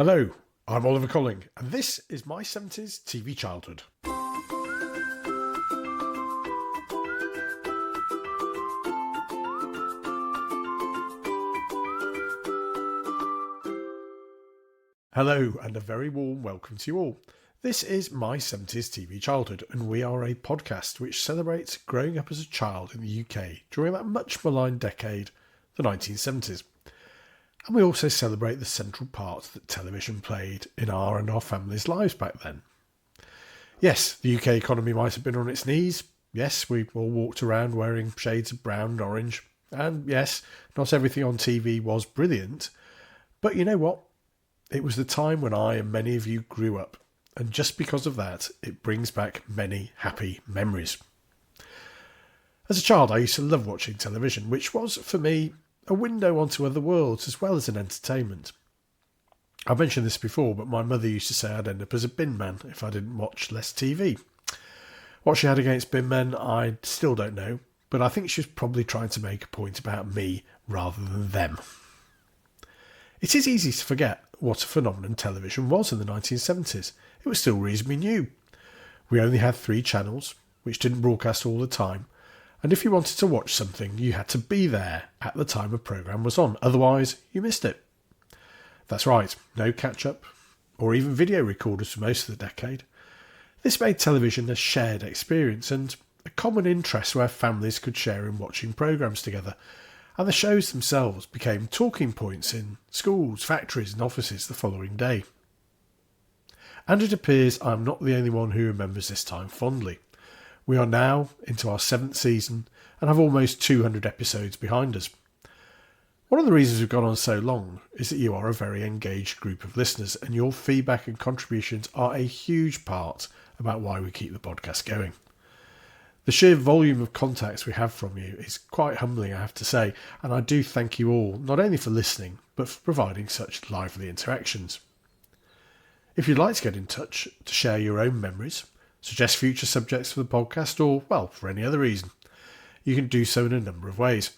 Hello, I'm Oliver Colling, and this is my 70s TV childhood. Hello, and a very warm welcome to you all. This is my 70s TV childhood, and we are a podcast which celebrates growing up as a child in the UK during that much maligned decade, the 1970s. And we also celebrate the central part that television played in our and our family's lives back then. Yes, the UK economy might have been on its knees. Yes, we all walked around wearing shades of brown and orange. And yes, not everything on TV was brilliant. But you know what? It was the time when I and many of you grew up. And just because of that, it brings back many happy memories. As a child, I used to love watching television, which was, for me, a window onto other worlds as well as an entertainment. I've mentioned this before, but my mother used to say I'd end up as a bin man if I didn't watch less TV. What she had against bin men, I still don't know, but I think she was probably trying to make a point about me rather than them. It is easy to forget what a phenomenon television was in the 1970s. It was still reasonably new. We only had 3 channels, which didn't broadcast all the time, and if you wanted to watch something, you had to be there at the time a programme was on, otherwise you missed it. That's right, no catch-up, or even video recorders for most of the decade. This made television a shared experience and a common interest where families could share in watching programmes together, and the shows themselves became talking points in schools, factories and offices the following day. And it appears I'm not the only one who remembers this time fondly. We are now into our 7th season and have almost 200 episodes behind us. One of the reasons we've gone on so long is that you are a very engaged group of listeners, and your feedback and contributions are a huge part about why we keep the podcast going. The sheer volume of contacts we have from you is quite humbling, I have to say, and I do thank you all, not only for listening, but for providing such lively interactions. If you'd like to get in touch to share your own memories, suggest future subjects for the podcast, or, well, for any other reason, you can do so in a number of ways.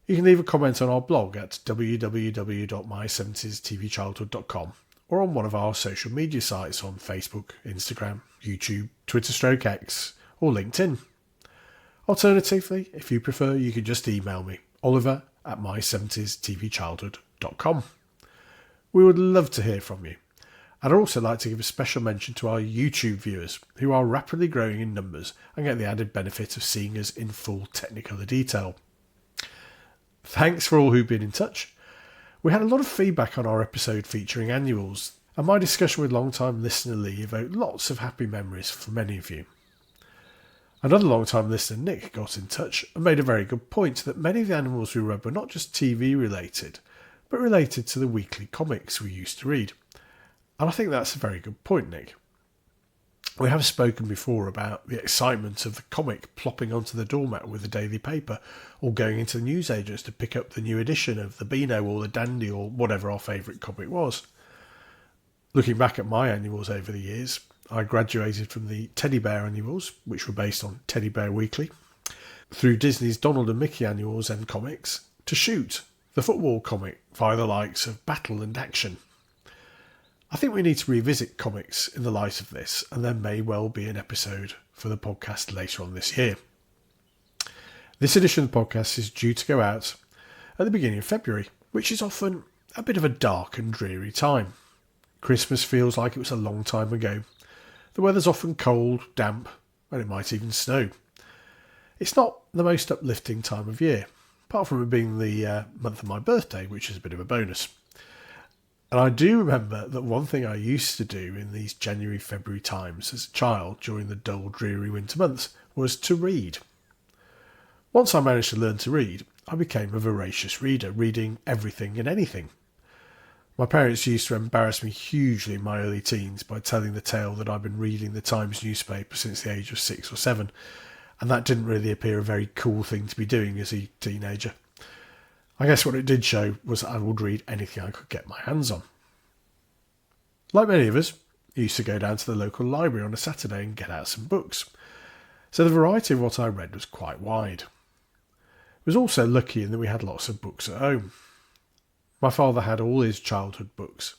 You can leave a comment on our blog at www.my70stvchildhood.com or on one of our social media sites on Facebook, Instagram, YouTube, Twitter /X or LinkedIn. Alternatively, if you prefer, you can just email me, oliver@my70stvchildhood.com. We would love to hear from you. I'd also like to give a special mention to our YouTube viewers, who are rapidly growing in numbers and get the added benefit of seeing us in full technicolor detail. Thanks for all who've been in touch. We had a lot of feedback on our episode featuring annuals, and my discussion with long-time listener Lee evoked lots of happy memories for many of you. Another long-time listener Nick got in touch and made a very good point that many of the animals we read were not just TV related, but related to the weekly comics we used to read. And I think that's a very good point, Nick. We have spoken before about the excitement of the comic plopping onto the doormat with the daily paper, or going into the newsagents to pick up the new edition of the Beano or the Dandy or whatever our favourite comic was. Looking back at my annuals over the years, I graduated from the Teddy Bear annuals, which were based on Teddy Bear Weekly, through Disney's Donald and Mickey annuals and comics, to Shoot, the football comic via the likes of Battle and Action. I think we need to revisit comics in the light of this, and there may well be an episode for the podcast later on this year. This edition of the podcast is due to go out at the beginning of February, which is often a bit of a dark and dreary time. Christmas feels like it was a long time ago. The weather's often cold, damp, and it might even snow. It's not the most uplifting time of year, apart from it being the month of my birthday, which is a bit of a bonus. And I do remember that one thing I used to do in these January, February times as a child during the dull, dreary winter months was to read. Once I managed to learn to read, I became a voracious reader, reading everything and anything. My parents used to embarrass me hugely in my early teens by telling the tale that I'd been reading the Times newspaper since the age of 6 or 7, and that didn't really appear a very cool thing to be doing as a teenager. I guess what it did show was that I would read anything I could get my hands on. Like many of us, I used to go down to the local library on a Saturday and get out some books, so the variety of what I read was quite wide. I was also lucky in that we had lots of books at home. My father had all his childhood books,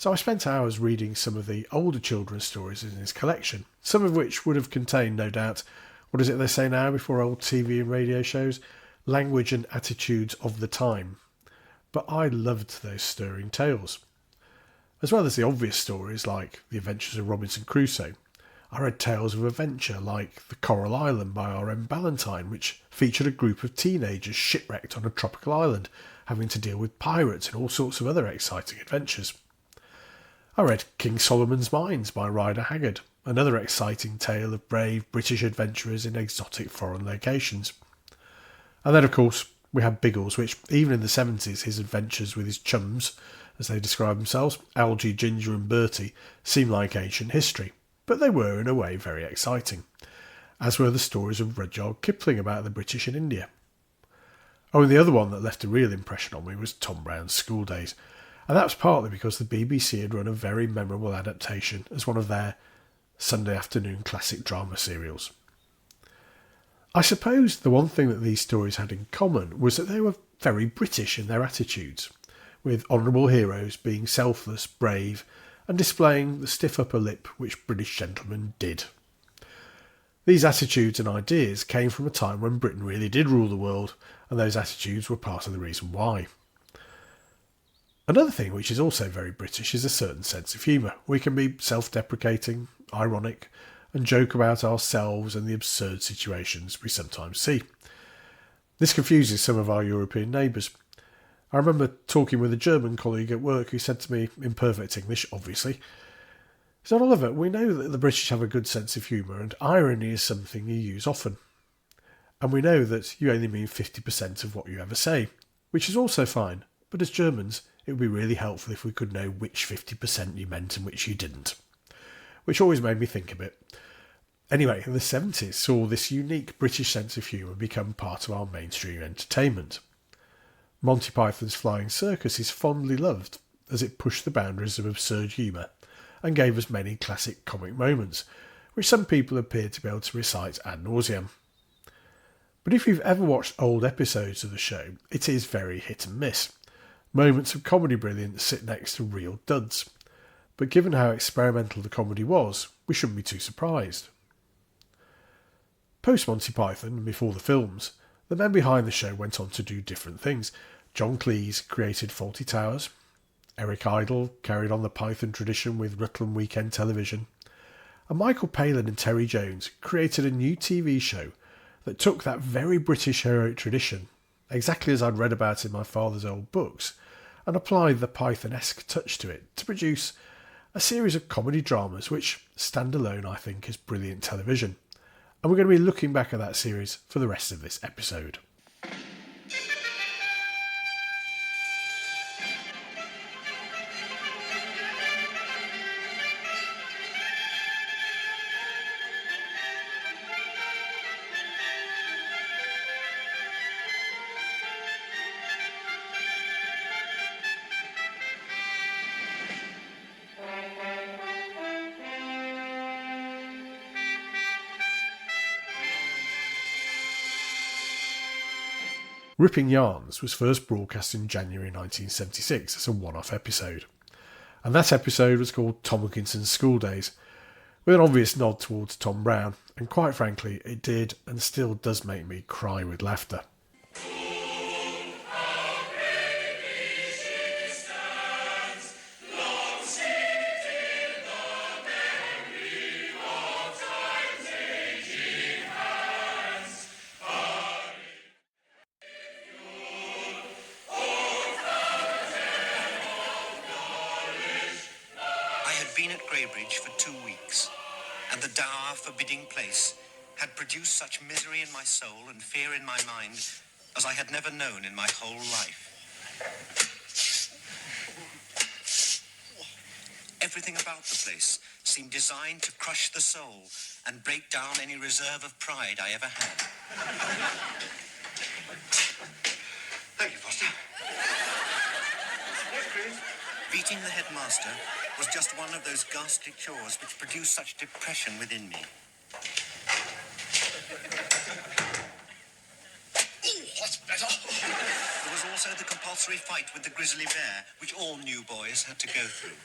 So I spent hours reading some of the older children's stories in his collection, some of which would have contained, no doubt, what is it they say now before old TV and radio shows? Language and attitudes of the time. But I loved those stirring tales. As well as the obvious stories like The Adventures of Robinson Crusoe, I read tales of adventure like The Coral Island by R.M. Ballantyne, which featured a group of teenagers shipwrecked on a tropical island, having to deal with pirates and all sorts of other exciting adventures. I read King Solomon's Mines by Rider Haggard, another exciting tale of brave British adventurers in exotic foreign locations. And then, of course, we had Biggles, which, even in the 70s, his adventures with his chums, as they describe themselves, Algy, Ginger and Bertie, seemed like ancient history, but they were, in a way, very exciting, as were the stories of Rudyard Kipling about the British in India. Oh, and the other one that left a real impression on me was Tom Brown's Schooldays, and that was partly because the BBC had run a very memorable adaptation as one of their Sunday afternoon classic drama serials. I suppose the one thing that these stories had in common was that they were very British in their attitudes, with honourable heroes being selfless, brave, and displaying the stiff upper lip which British gentlemen did. These attitudes and ideas came from a time when Britain really did rule the world, and those attitudes were part of the reason why. Another thing which is also very British is a certain sense of humour. We can be self-deprecating, ironic, and joke about ourselves and the absurd situations we sometimes see. This confuses some of our European neighbours. I remember talking with a German colleague at work who said to me, in perfect English, obviously, he said, "Oliver, we know that the British have a good sense of humour, and irony is something you use often. And we know that you only mean 50% of what you ever say, which is also fine, but as Germans, it would be really helpful if we could know which 50% you meant and which you didn't." Which always made me think a bit. Anyway, the 70s saw this unique British sense of humour become part of our mainstream entertainment. Monty Python's Flying Circus is fondly loved as it pushed the boundaries of absurd humour and gave us many classic comic moments, which some people appear to be able to recite ad nauseam. But if you've ever watched old episodes of the show, it is very hit and miss. Moments of comedy brilliance sit next to real duds. But given how experimental the comedy was, we shouldn't be too surprised. Post Monty Python, and before the films, the men behind the show went on to do different things. John Cleese created Fawlty Towers. Eric Idle carried on the Python tradition with Rutland Weekend Television. And Michael Palin and Terry Jones created a new TV show that took that very British heroic tradition, exactly as I'd read about in my father's old books, and applied the Python-esque touch to it to produce a series of comedy dramas which stand alone, I think, as brilliant television. And we're going to be looking back at that series for the rest of this episode. Ripping Yarns was first broadcast in January 1976 as a one-off episode, and that episode was called Tomkinson's Schooldays, with an obvious nod towards Tom Brown, and quite frankly it did and still does make me cry with laughter. For 2 weeks, and the dour, forbidding place had produced such misery in my soul and fear in my mind as I had never known in my whole life. Everything about the place seemed designed to crush the soul and break down any reserve of pride I ever had. Thank you, Foster. Yes, Chris. Beating the headmaster was just one of those ghastly chores which produced such depression within me. Ooh, that's better. There was also the compulsory fight with the grizzly bear, which all new boys had to go through.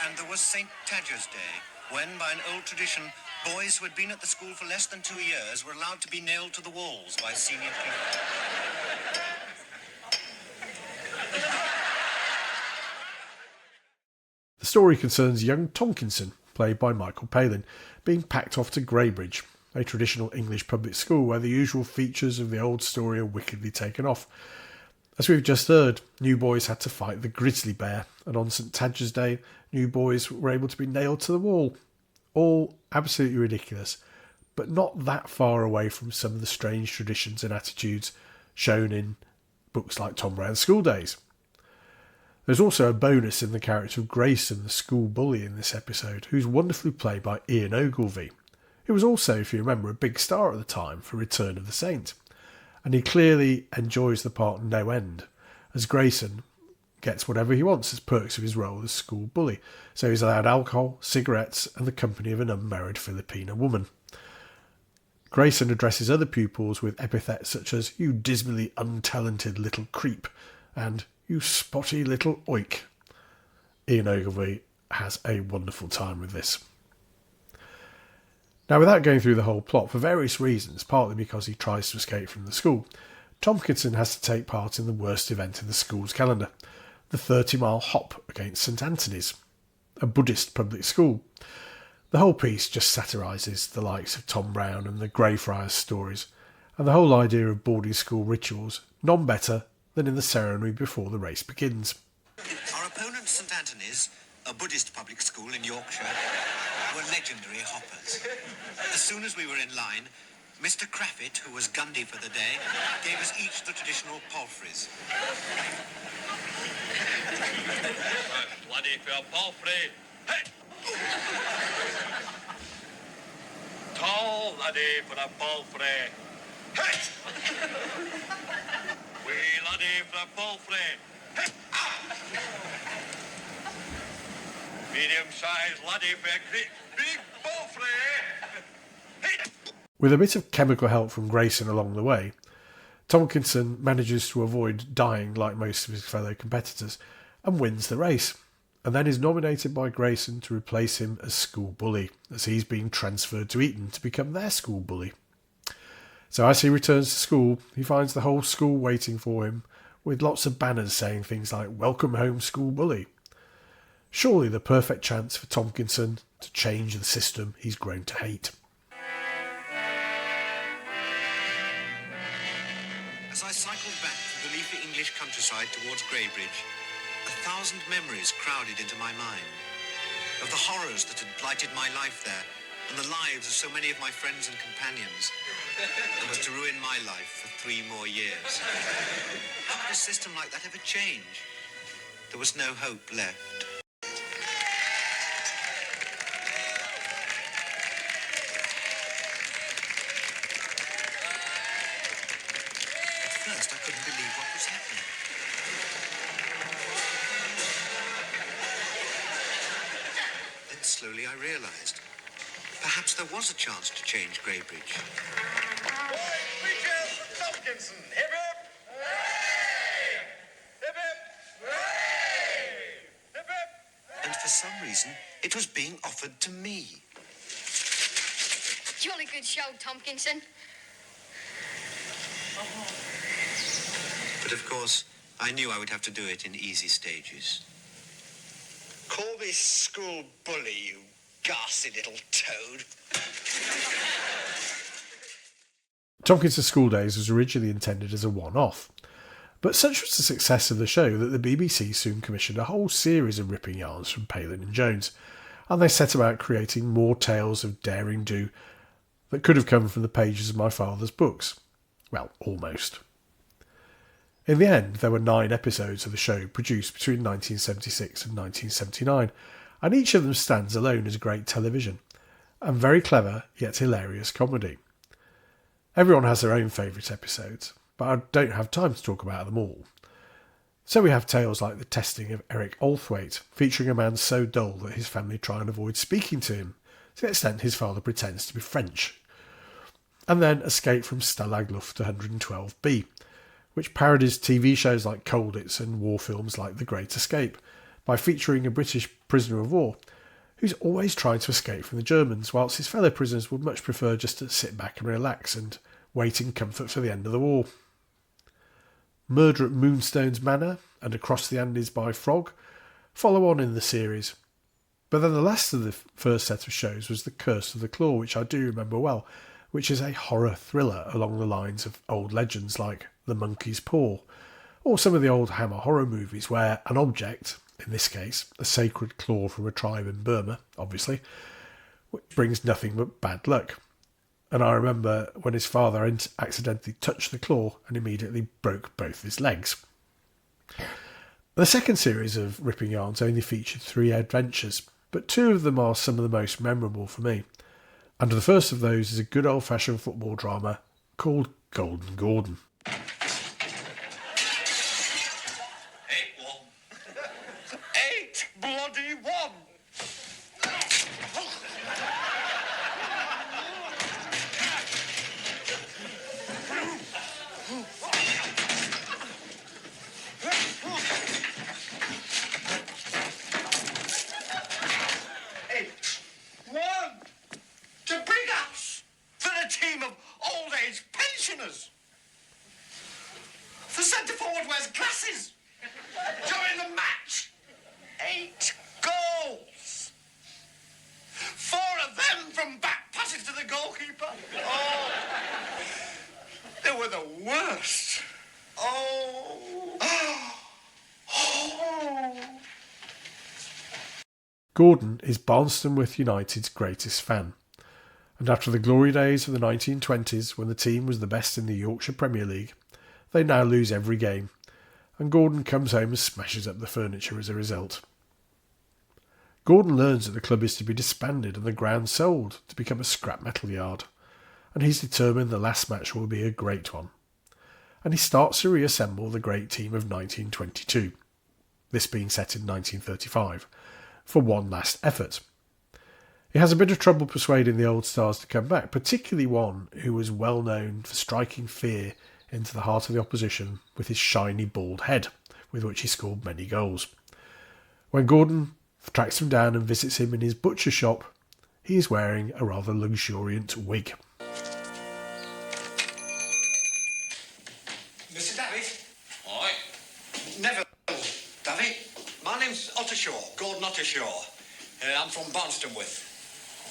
And there was St. Tadger's Day, when, by an old tradition, boys who had been at the school for less than 2 years were allowed to be nailed to the walls by senior pupils. The story concerns young Tomkinson, played by Michael Palin, being packed off to Greybridge, a traditional English public school where the usual features of the old story are wickedly taken off. As we've just heard, new boys had to fight the grizzly bear, and on St. Tadger's Day, new boys were able to be nailed to the wall. All absolutely ridiculous, but not that far away from some of the strange traditions and attitudes shown in books like Tom Brown's Schooldays. There's also a bonus in the character of Grayson, the school bully in this episode, who's wonderfully played by Ian Ogilvy, who was also, if you remember, a big star at the time for Return of the Saint. And he clearly enjoys the part no end, as Grayson gets whatever he wants as perks of his role as school bully. So he's allowed alcohol, cigarettes, and the company of an unmarried Filipina woman. Grayson addresses other pupils with epithets such as, "You dismally untalented little creep," and "You spotty little oik." Ian Ogilvy has a wonderful time with this. Now, without going through the whole plot, for various reasons, partly because he tries to escape from the school, Tomkinson has to take part in the worst event in the school's calendar, the 30-mile hop against St Anthony's, a Buddhist public school. The whole piece just satirises the likes of Tom Brown and the Greyfriars stories, and the whole idea of boarding school rituals, none better than in the ceremony before the race begins. Our opponent, St Anthony's, a Buddhist public school in Yorkshire, were legendary hoppers. As soon as we were in line, Mr Craffit, who was Gundy for the day, gave us each the traditional palfreys. Bloody for a palfrey. Hey! Tall laddie for a palfrey. Hey! Wee laddie for a palfrey. Hey! Medium-sized laddie for a great big palfrey. Hey! With a bit of chemical help from Grayson along the way, Tomkinson manages to avoid dying like most of his fellow competitors and wins the race, and then is nominated by Grayson to replace him as school bully, as he's being transferred to Eton to become their school bully. So as he returns to school, he finds the whole school waiting for him, with lots of banners saying things like "Welcome home, school bully." Surely the perfect chance for Tomkinson to change the system he's grown to hate. As I cycled back through the leafy English countryside towards Greybridge, 1,000 memories crowded into my mind of the horrors that had blighted my life there and the lives of so many of my friends and companions, and was to ruin my life for 3 more years. How could a system like that ever change? There was no hope left. At first, I couldn't believe what was happening. Then slowly I realised perhaps there was a chance to change Greybridge. Boys, we cheer for Tomkinson. Hip hip! Hooray! Hip hip! Hooray! Hip hip! And for some reason, it was being offered to me. Jolly good show, Tomkinson. But of course, I knew I would have to do it in easy stages. Call me school bully, you ghastly little toad. Tomkinson's Schooldays was originally intended as a one-off, but such was the success of the show that the BBC soon commissioned a whole series of ripping yarns from Palin and Jones, and they set about creating more tales of daring do that could have come from the pages of my father's books. Well, almost. In the end, there were 9 episodes of the show produced between 1976 and 1979, and each of them stands alone as great television, and very clever yet hilarious comedy. Everyone has their own favourite episodes, but I don't have time to talk about them all. So we have tales like The Testing of Eric Olthwaite, featuring a man so dull that his family try and avoid speaking to him, to the extent his father pretends to be French. And then Escape from Stalag Luft 112B, which parodies TV shows like Colditz and war films like The Great Escape, by featuring a British prisoner of war who's always trying to escape from the Germans, whilst his fellow prisoners would much prefer just to sit back and relax and wait in comfort for the end of the war. Murder at Moonstone's Manor and Across the Andes by Frog follow on in the series. But then the last of the first set of shows was The Curse of the Claw, which I do remember well, which is a horror thriller along the lines of old legends like The Monkey's Paw, or some of the old Hammer horror movies where an object, in this case a sacred claw from a tribe in Burma, obviously, which brings nothing but bad luck. And I remember when his father accidentally touched the claw and immediately broke both his legs. The second series of Ripping Yarns only featured 3 adventures, but 2 of them are some of the most memorable for me. And the first of those is a good old-fashioned football drama called Golden Gordon. 8-1. 8 bloody 1. To bring us for the team of old age pensioners. The centre forward wears glasses during the match. 8 goals. 4 of them from back passes to the goalkeeper. Oh, they were the worst. Oh. Oh. Gordon is Barnstable United's greatest fan, and after the glory days of the 1920s when the team was the best in the Yorkshire Premier League, they now lose every game, and Gordon comes home and smashes up the furniture as a result. Gordon learns that the club is to be disbanded and the ground sold to become a scrap metal yard, and he's determined the last match will be a great one, and he starts to reassemble the great team of 1922, this being set in 1935, for one last effort. He has a bit of trouble persuading the old stars to come back, particularly one who was well known for striking fear into the heart of the opposition with his shiny bald head, with which he scored many goals. When Gordon tracks him down and visits him in his butcher shop, he is wearing a rather luxuriant wig. Mr. Davitt? Aye. Never, Davitt. My name's Ottershaw, Gordon Ottershaw. I'm from Barnstable.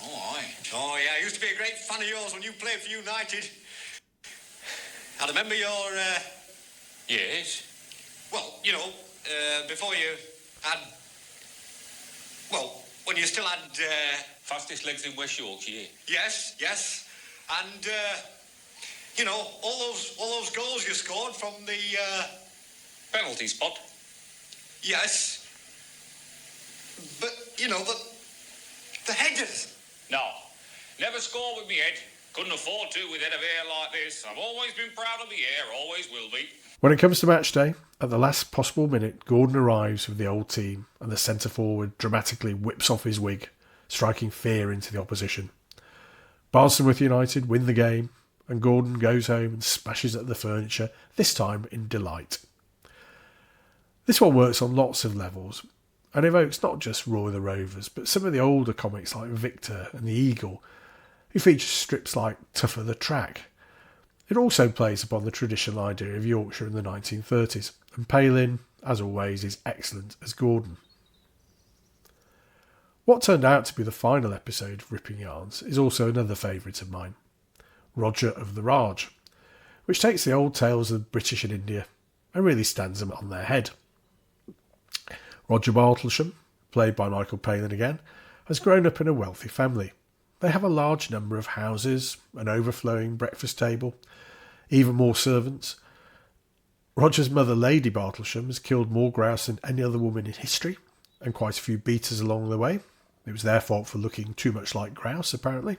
Oh, aye. Oh, yeah, I used to be a great fan of yours when you played for United. I remember your, Yes. well, you know, before you had, well, when you still had, Fastest legs in West Yorkshire. yes, yes, and, you know, all those goals you scored from the, Penalty spot. yes, but, you know, the headers. No. Never score with me head. Couldn't afford to with head of hair like this. I've always been proud of me hair, always will be. When it comes to match day, at the last possible minute, Gordon arrives with the old team and the centre forward dramatically whips off his wig, striking fear into the opposition. Barnstable United win the game and Gordon goes home and smashes at the furniture, this time in delight. This one works on lots of levels and evokes not just Roy the Rovers, but some of the older comics like Victor and the Eagle, who feature strips like Tougher the Track. It also plays upon the traditional idea of Yorkshire in the 1930s, and Palin, as always, is excellent as Gordon. What turned out to be the final episode of Ripping Yarns is also another favourite of mine, Roger of the Raj, which takes the old tales of the British in India and really stands them on their head. Roger Bartlesham, played by Michael Palin again, has grown up in a wealthy family. They have a large number of houses, an overflowing breakfast table, even more servants. Roger's mother, Lady Bartlesham, has killed more grouse than any other woman in history, and quite a few beaters along the way. It was their fault for looking too much like grouse, apparently.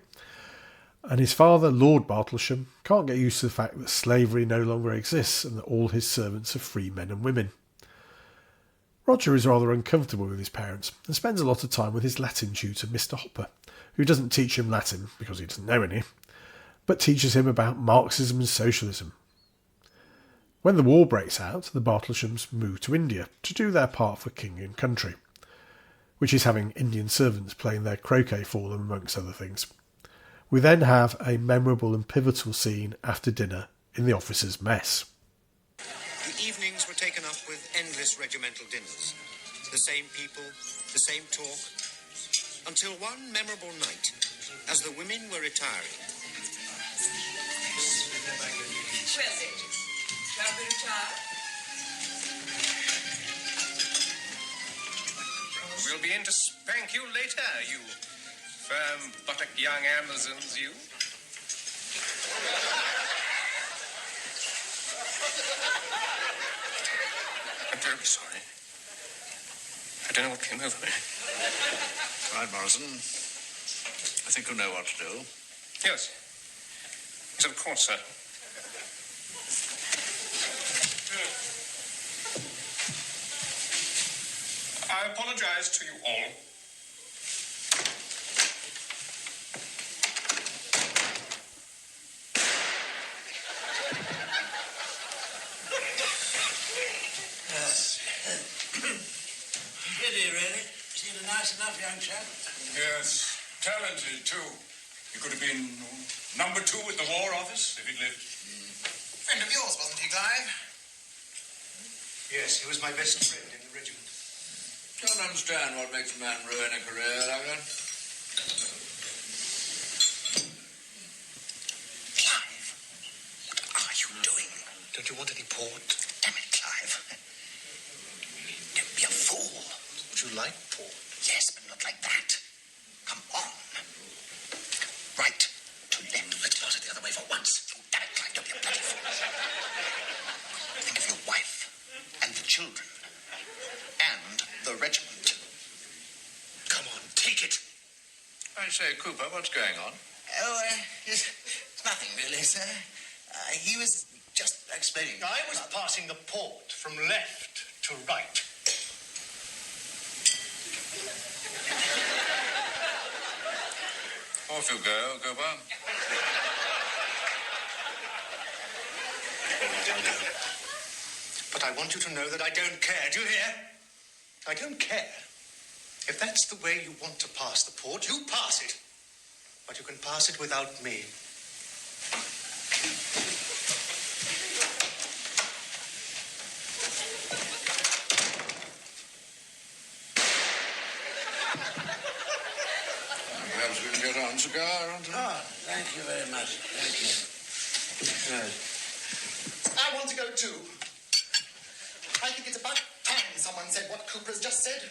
And his father, Lord Bartlesham, can't get used to the fact that slavery no longer exists and that all his servants are free men and women. Roger is rather uncomfortable with his parents and spends a lot of time with his Latin tutor, Mr. Hopper, who doesn't teach him Latin because he doesn't know any, but teaches him about Marxism and socialism. When the war breaks out, the Bartleshams move to India to do their part for king and country, which is having Indian servants playing their croquet for them, amongst other things. We then have a memorable and pivotal scene after dinner in the officers' mess. The evenings were taken up with endless regimental dinners. The same people, the same talk, until one memorable night, as the women were retiring. Well, ladies, shall we retire? We'll be in to spank you later, you firm, buttock young Amazons, you. I'm terribly sorry. I don't know what came over me. Right, Morrison. I think you know what to do. Yes. Yes, of course, sir. I apologize to you all. Did he really? Seemed a nice enough young chap. Yes, talented too. He could have been number 2 at the War Office if he'd lived. Friend of yours, wasn't he, Clive? Yes, he was my best friend in the regiment. Don't understand what makes a man ruin a career like that. Clive, what are you doing? Don't you want any port? Damn it, Clive. Don't be a fool. Would you like port? Yes, but not like that. Come on. Right to left. Let's pass it the other way for once. Oh, damn it, Clive, don't be a bloody fool. Think of your wife and the children and the regiment. Come on, take it. I say, Cooper, what's going on? Oh, it's nothing really, sir. He was just explaining. I was passing the port from left to right. Off you go, Cooper. But I want you to know that I don't care. Do you hear? I don't care. If that's the way you want to pass the port, you pass it. But you can pass it without me. Perhaps we can get on cigar onto Oh, thank you very much. Thank you. Good. I want to go too. I think it's about time someone said what Cooper's just said.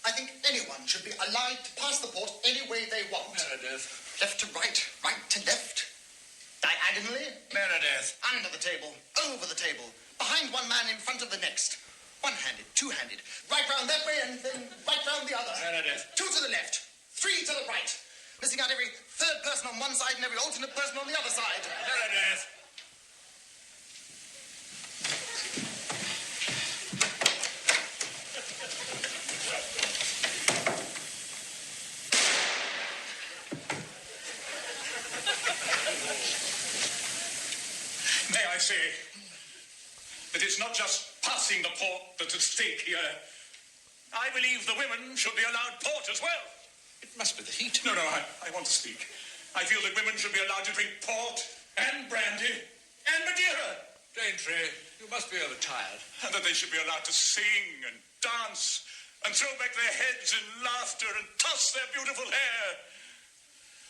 I think anyone should be allowed to pass the port any way they want. Meredith. Left to right, right to left. Diagonally, Meredith. under the table, over the table, behind one man, in front of the next. One-handed, two-handed, right round that way and then right round the other. Meredith. 2 to the left, 3 to the right. Missing out every third person on one side and every alternate person on the other side. Meredith. May I say that it's not just passing the port that's at stake here. I believe the women should be allowed port as well. It must be the heat. No, I want to speak. I feel that women should be allowed to drink port and brandy and Madeira. Daintree, you must be overtired. And that they should be allowed to sing and dance and throw back their heads in laughter and toss their beautiful hair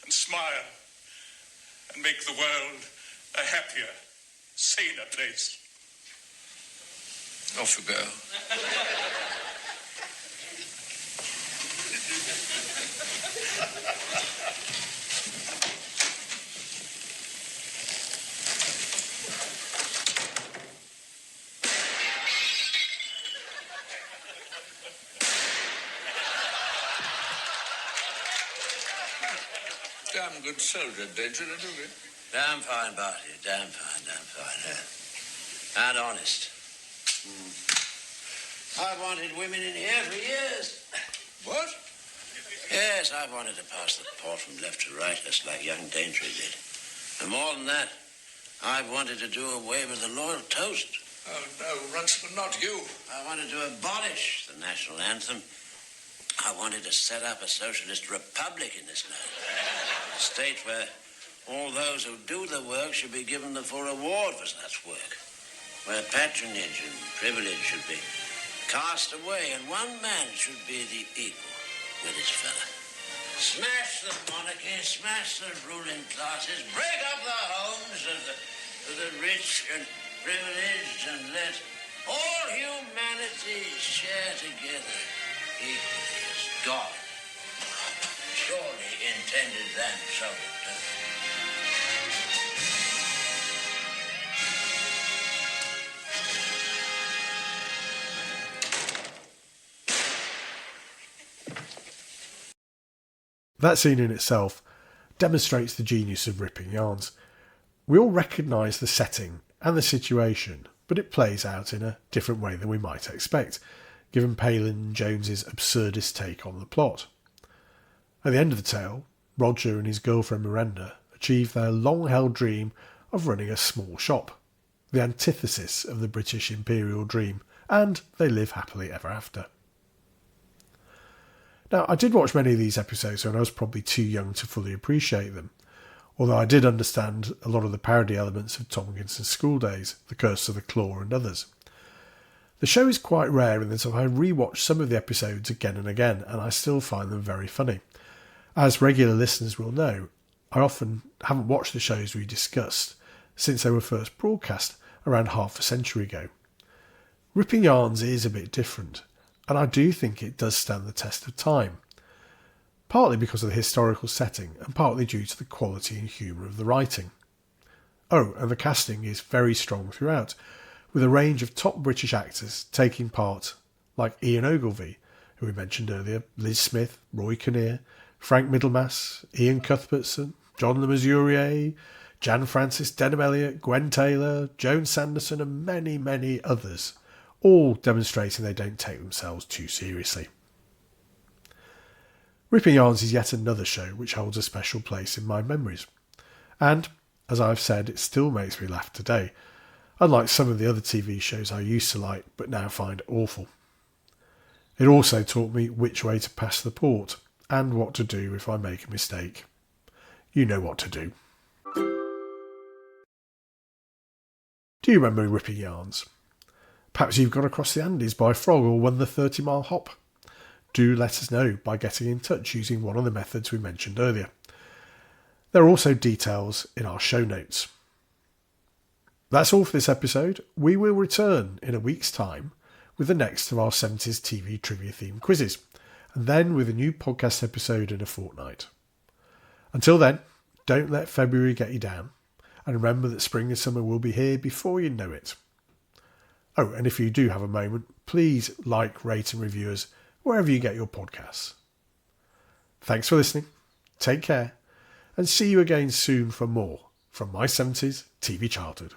and smile and make the world a happier, saner place. Off you go. Damn good soldier, Daintree, don't you? Damn fine, Barty. Damn fine. And honest. I've wanted women in here for years. What? Yes, I've wanted to pass the port from left to right, just like young Daintree did. And more than that, I've wanted to do away with the loyal toast. Oh, no, Runciman, not you. I wanted to abolish the national anthem. I wanted to set up a socialist republic in this land. A state where all those who do the work should be given the full reward for such work. Where patronage and privilege should be cast away and one man should be the equal with his fellow. Smash the monarchy, smash the ruling classes, break up the homes of the rich and privileged, and let all humanity share together equally as God surely intended them so to do. That scene in itself demonstrates the genius of ripping yarns. We all recognise the setting and the situation, but it plays out in a different way than we might expect, given Palin and Jones's absurdist take on the plot. At the end of the tale, Roger and his girlfriend Miranda achieve their long-held dream of running a small shop, the antithesis of the British Imperial dream, and they live happily ever after. Now, I did watch many of these episodes when I was probably too young to fully appreciate them, although I did understand a lot of the parody elements of Tomkinson's Schooldays, The Curse of the Claw and others. The show is quite rare in that I rewatched some of the episodes again and again, and I still find them very funny. As regular listeners will know, I often haven't watched the shows we discussed since they were first broadcast around half a century ago. Ripping Yarns is a bit different, and I do think it does stand the test of time, partly because of the historical setting and partly due to the quality and humour of the writing. Oh, and the casting is very strong throughout, with a range of top British actors taking part, like Ian Ogilvy, who we mentioned earlier, Liz Smith, Roy Kinnear, Frank Middlemass, Ian Cuthbertson, John Le Mesurier, Jan Francis, Denholm Elliott, Gwen Taylor, Joan Sanderson and many, many others, all demonstrating they don't take themselves too seriously. Ripping Yarns is yet another show which holds a special place in my memories. And, as I've said, it still makes me laugh today, unlike some of the other TV shows I used to like but now find awful. It also taught me which way to pass the port and what to do if I make a mistake. You know what to do. Do you remember Ripping Yarns? Perhaps you've gone across the Andes by frog or won the 30-mile hop. Do let us know by getting in touch using one of the methods we mentioned earlier. There are also details in our show notes. That's all for this episode. We will return in a week's time with the next of our 70s TV trivia themed quizzes, and then with a new podcast episode in a fortnight. Until then, don't let February get you down, and remember that spring and summer will be here before you know it. Oh, and if you do have a moment, please like, rate and review us wherever you get your podcasts. Thanks for listening, take care, and see you again soon for more from my 70s TV childhood.